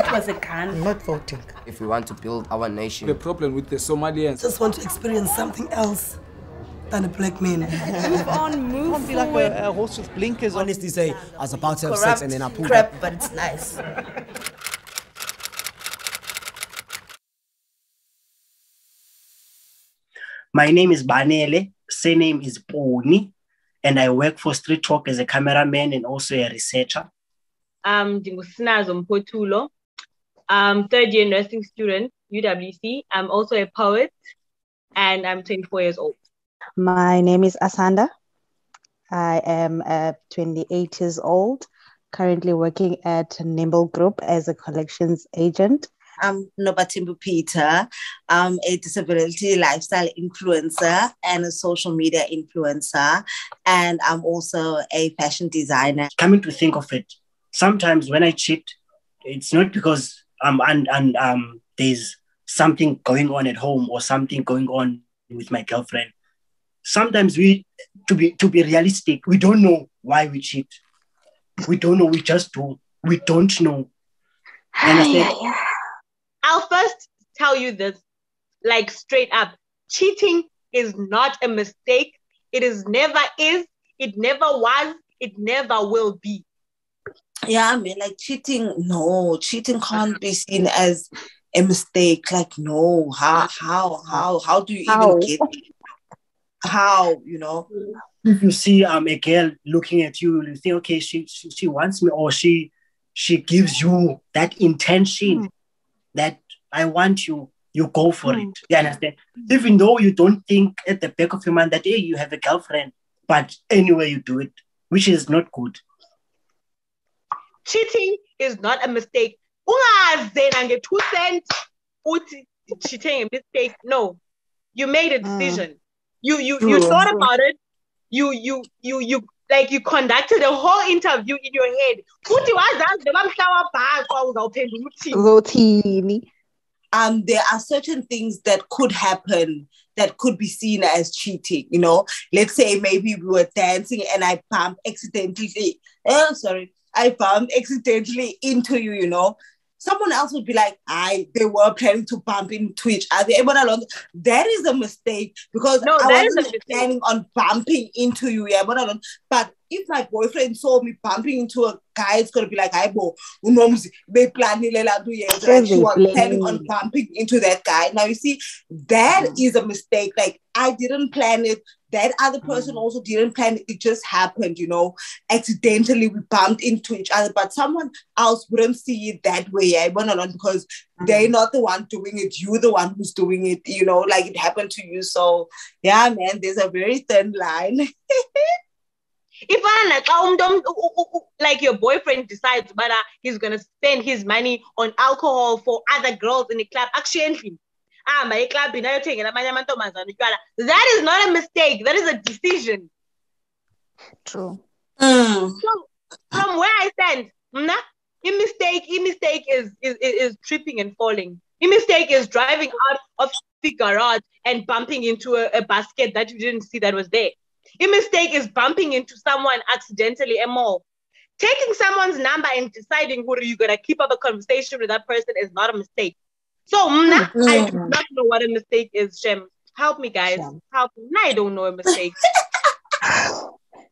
That was a gun. I'm not voting. If we want to build our nation. The problem with the Somalians. Just want to experience something else than a black man. Move on, move Can't be like a horse with blinkers on. Honestly say, I was about to have Corrupt sex and then I pulled crap, up. but it's nice. My name is Banele, surname is Poni, and I work for Street Talk as a cameraman and also a researcher. Ndingusinazo Mpothulo. Third year nursing student, UWC. I'm also a poet, and I'm 24 years old. My name is Asanda. I am 28 years old, currently working at Nimble Group as a collections agent. I'm Nobatimbu Peter. I'm a disability lifestyle influencer and a social media influencer. And I'm also a fashion designer. Coming to think of it, sometimes when I cheat, it's not because there's something going on at home or something going on with my girlfriend. Sometimes to be realistic, we don't know why we cheat. We don't know, we just do. We don't know. I'll first tell you this, like straight up. Cheating is not a mistake. It never is. It never was. It never will be. Yeah, I mean, like cheating can't be seen as a mistake. Like, no, how do you even get it? How, you know? If you see a girl looking at you, you think, okay, she wants me, or she gives you that intention that I want you, you go for it. You understand? Even though you don't think at the back of your mind that, hey, you have a girlfriend, but anyway, you do it, which is not good. Cheating is not a mistake. Cheating a mistake. No, you made a decision. You thought about it. You conducted a whole interview in your head. There are certain things that could happen that could be seen as cheating, you know. Let's say maybe we were dancing and I bumped accidentally into you, you know. Someone else would be like, they were planning to bump into each other. That is a mistake because I wasn't planning on bumping into you. Yeah, but if my boyfriend saw me bumping into a guy, it's going to be like, she was planning on bumping into that guy. Now, you see, that is a mistake. Like, I didn't plan it. That other person also didn't plan it. It just happened, you know. Accidentally, we bumped into each other, but someone else wouldn't see it that way. Yeah, because they're not the one doing it. You're the one who's doing it, you know, like it happened to you. So, yeah, man, there's a very thin line. If like your boyfriend decides but he's gonna spend his money on alcohol for other girls in the club, actually, that is not a mistake. That is a decision. True. So from where I stand, a mistake is tripping and falling. A mistake is driving out of the garage and bumping into a basket that you didn't see that was there. A mistake is bumping into someone accidentally a mall. Taking someone's number and deciding who you're going to keep up a conversation with that person is not a mistake. So, I do not know what a mistake is, Shem. Help me, guys. Help me. I don't know a mistake.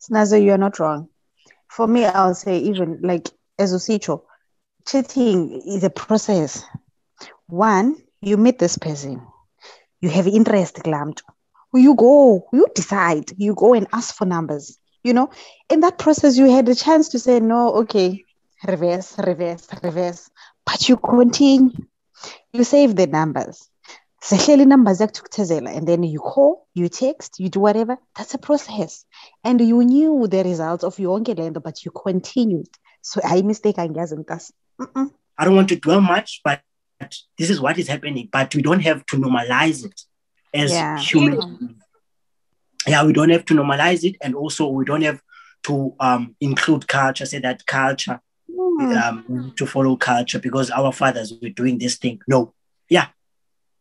Snazo, you're not wrong. For me, I'll say even like as Usicho, cheating is a process. One, you meet this person. You have interest, Glamd. You go, you decide, you go and ask for numbers. You know, in that process, you had a chance to say, no, okay, reverse. But you continue. You save the numbers. And then you call, you text, you do whatever. That's a process. And you knew the results of your own calendar, but you continued. So I mistake, I guess. I don't want to dwell much, but this is what is happening. But we don't have to normalize it as humans. Yeah, we don't have to normalize it. And also we don't have to include culture, say that culture, to follow culture because our fathers were doing this thing. No. Yeah.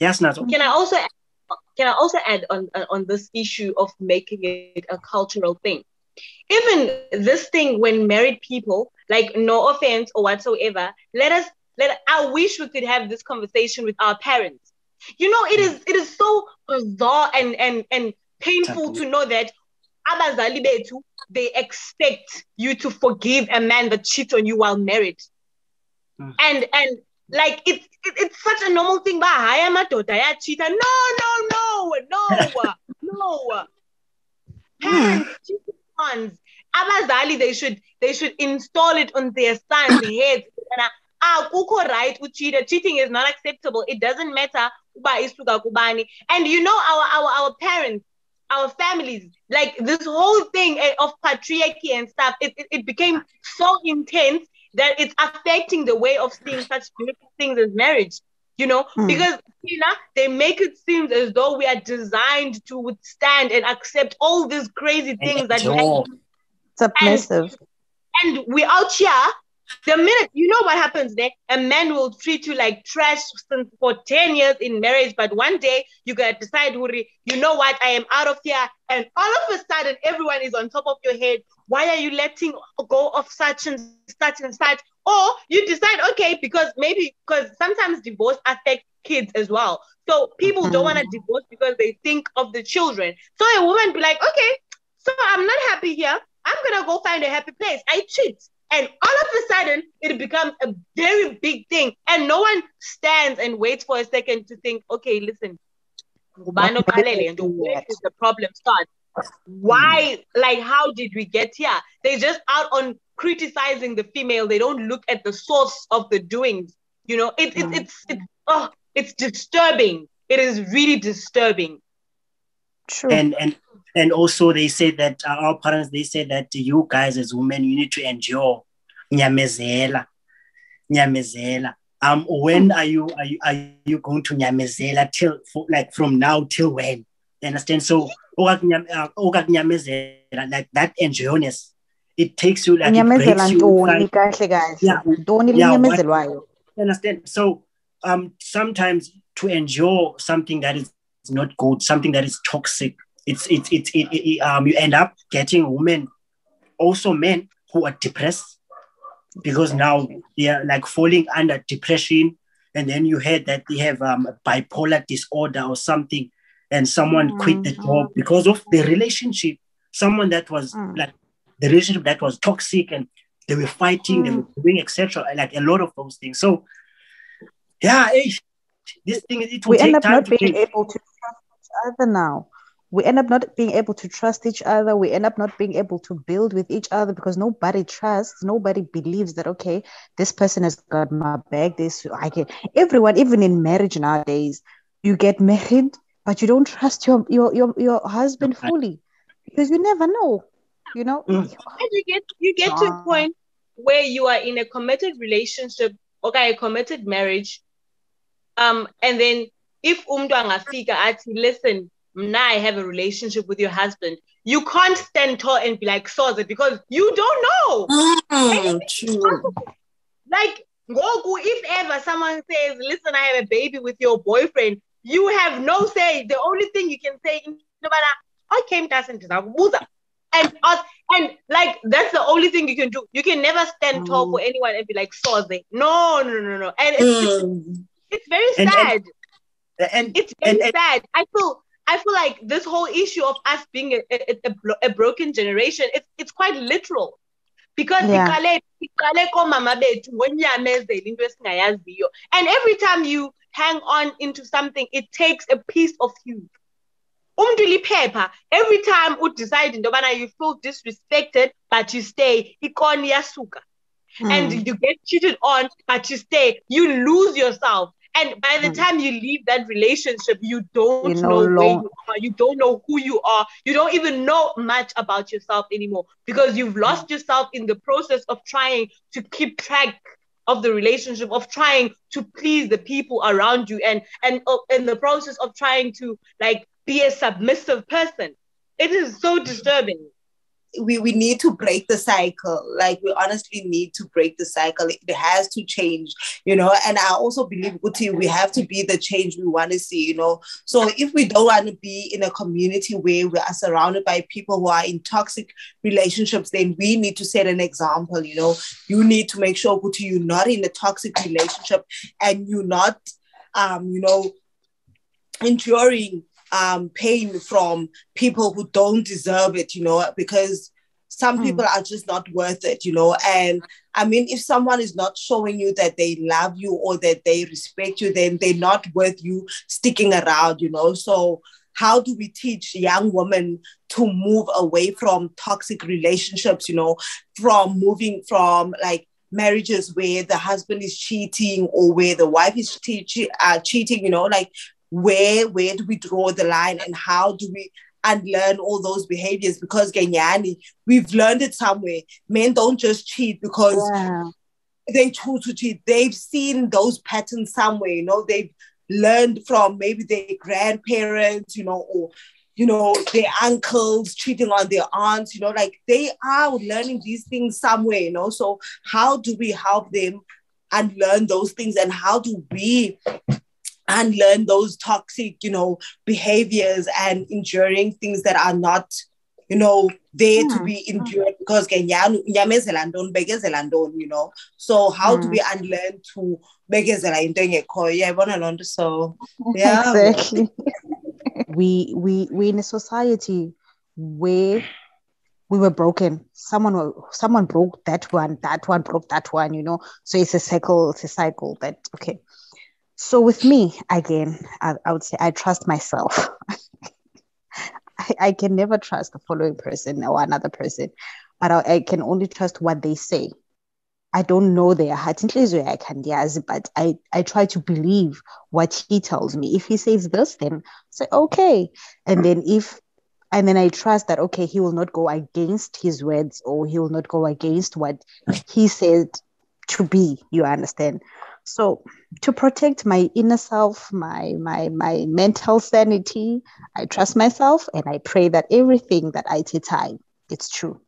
Yes, Nazo. Can I also add on this issue of making it a cultural thing? Even this thing when married people, like no offense or whatsoever, let us I wish we could have this conversation with our parents. You know, it is so bizarre and painful to know that abazali bethu, they expect you to forgive a man that cheats on you while married. And like it's such a normal thing. But I am a daughter, I cheat. No. Parents, cheating sons. Abazali, they should install it on their sons' heads. Kuko right, cheating is not acceptable. It doesn't matter. And you know, our parents, our families, like this whole thing of patriarchy and stuff, it became so intense that it's affecting the way of seeing such beautiful things as marriage, you know, because they make it seem as though we are designed to withstand and accept all these crazy things that submissive. And we out here. The minute, you know what happens there? A man will treat you like trash for 10 years in marriage, but one day you gotta decide, Huri, you know what? I am out of here. And all of a sudden, everyone is on top of your head. Why are you letting go of such and such and such? Or you decide, okay, because sometimes divorce affects kids as well. So people don't want to divorce because they think of the children. So a woman be like, okay, so I'm not happy here. I'm gonna go find a happy place. I cheat. And all of a sudden, it becomes a very big thing. And no one stands and waits for a second to think, okay, listen, where does the problem start? Why, like, how did we get here? They're just out on criticizing the female. They don't look at the source of the doings. You know, it's disturbing. It is really disturbing. True. And also they say that our parents, they say that you guys as women, you need to endure nyamezela. When are you going to nyamezela from now till when? You understand? So like that endurance, it takes you like you understand? So sometimes to endure something that is not good, something that is toxic, you end up getting women, also men who are depressed because now they are like falling under depression, and then you heard that they have a bipolar disorder or something, and someone quit the job because of the relationship. Someone that was like the relationship that was toxic, and they were fighting, they were doing etc. Like a lot of those things. So yeah, this thing it will we take end up time not to being change. able to trust each other now. We end up not being able to trust each other. We end up not being able to build with each other because nobody trusts, nobody believes that, okay, this person has got my back. Everyone, even in marriage nowadays, you get married, but you don't trust your husband fully because you never know, you know. And you get to a point where you are in a committed relationship, okay, a committed marriage, and then if listen, now I have a relationship with your husband, you can't stand tall and be like Soze because you don't know. True. Like, if ever someone says, listen, I have a baby with your boyfriend, you have no say. The only thing you can say, I came to us and like that's the only thing you can do. You can never stand tall for anyone and be like Soze. No. And it's very sad. It's very sad. I feel like this whole issue of us being a broken generation, it's quite literal. Because and every time you hang on into something, it takes a piece of you. Every time you decide you feel disrespected, but you stay, and you get cheated on, but you stay, you lose yourself. And by the time you leave that relationship, you don't know where you are. You don't know who you are. You don't even know much about yourself anymore because you've lost yourself in the process of trying to keep track of the relationship, of trying to please the people around you, and in the process of trying to like be a submissive person. It is so disturbing. we need to break the cycle. Like, we honestly need to break the cycle. It has to change, you know. And I also believe, Uti, we have to be the change we want to see, you know. So if we don't want to be in a community where we are surrounded by people who are in toxic relationships, then we need to set an example, you know. You need to make sure, Uti, you're not in a toxic relationship, and you're not, you know, enduring pain from people who don't deserve it, you know, because some people are just not worth it, you know. And I mean, if someone is not showing you that they love you or that they respect you, then they're not worth you sticking around, you know. So how do we teach young women to move away from toxic relationships, you know, from moving from like marriages where the husband is cheating or where the wife is cheating, you know, like where do we draw the line, and how do we unlearn all those behaviors? Because Kenyani, we've learned it somewhere. Men don't just cheat because they choose to cheat. They've seen those patterns somewhere, you know. They've learned from maybe their grandparents, you know, or, you know, their uncles cheating on their aunts, you know, like they are learning these things somewhere, you know. So how do we help them unlearn those things, and how do we unlearn those toxic, you know, behaviors and enduring things that are not, you know, there to be endured? Because you know. So how do we unlearn to begezela into engekhoyo? So yeah, exactly. we in a society where we were broken. Someone broke that one broke that one, you know. So it's a cycle that okay. So with me, again, I would say I trust myself. I can never trust the following person or another person, but I can only trust what they say. I don't know their heart, but I try to believe what he tells me. If he says this, then I say, okay. And then I trust that, okay, he will not go against his words, or he will not go against what he said to be, you understand? So to protect my inner self, my mental sanity, I trust myself, and I pray that everything that I tell, it's true.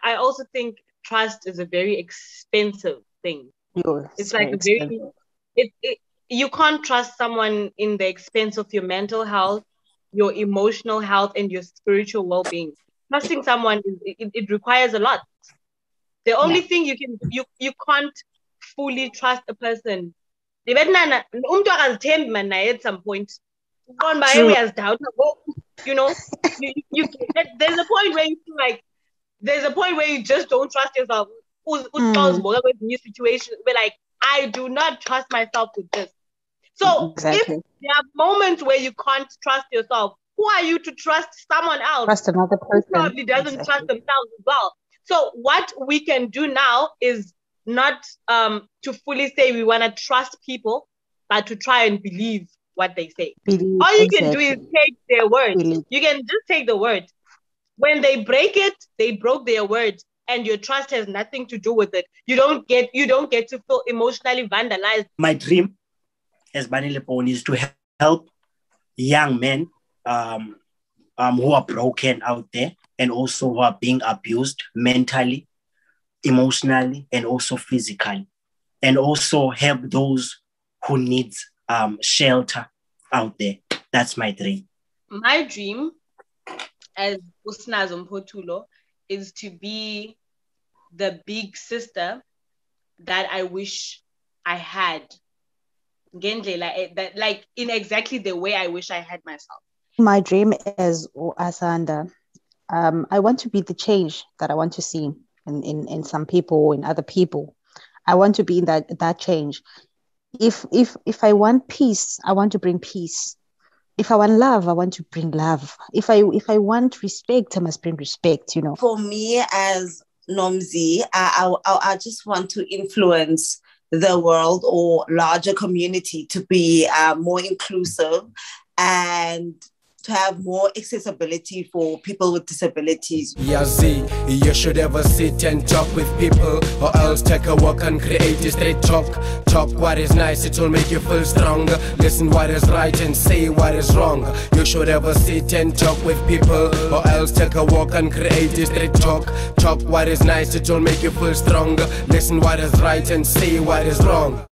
I also think trust is a very expensive thing. It's like a very, you can't trust someone in the expense of your mental health, your emotional health, and your spiritual well-being. Trusting someone, it requires a lot. The only thing you can't fully trust a person. At some point, you know, there's a point where you feel like you just don't trust yourself. New situation, but like, I do not trust myself with this. So if there are moments where you can't trust yourself, who are you to trust someone else? Trust another person. Who probably doesn't trust themselves as well. So what we can do now is not to fully say we want to trust people, but to try and believe what they say. All you can do is take their word. You can just take the word. When they break it, they broke their word, and your trust has nothing to do with it. You don't get to feel emotionally vandalized. My dream as Bunny Lepone is to help young men who are broken out there, and also who are being abused mentally, emotionally, and also physically, and also help those who need shelter out there. That's my dream. My dream as Usnazo Mpotulo is to be the big sister that I wish I had. Like in exactly the way I wish I had myself. My dream is Asanda. I want to be the change that I want to see in some people, in other people. I want to be in that change. If I want peace, I want to bring peace. If I want love, I want to bring love. If I want respect, I must bring respect, you know. For me as Nomzi, I just want to influence the world or larger community to be more inclusive and to have more accessibility for people with disabilities. Yeah, Z, you should ever sit and talk with people, or else take a walk and create a straight talk. Talk what is nice, it will make you feel stronger. Listen what is right and say what is wrong. You should ever sit and talk with people, or else take a walk and create a straight talk. Talk what is nice, it will make you feel stronger. Listen what is right and say what is wrong.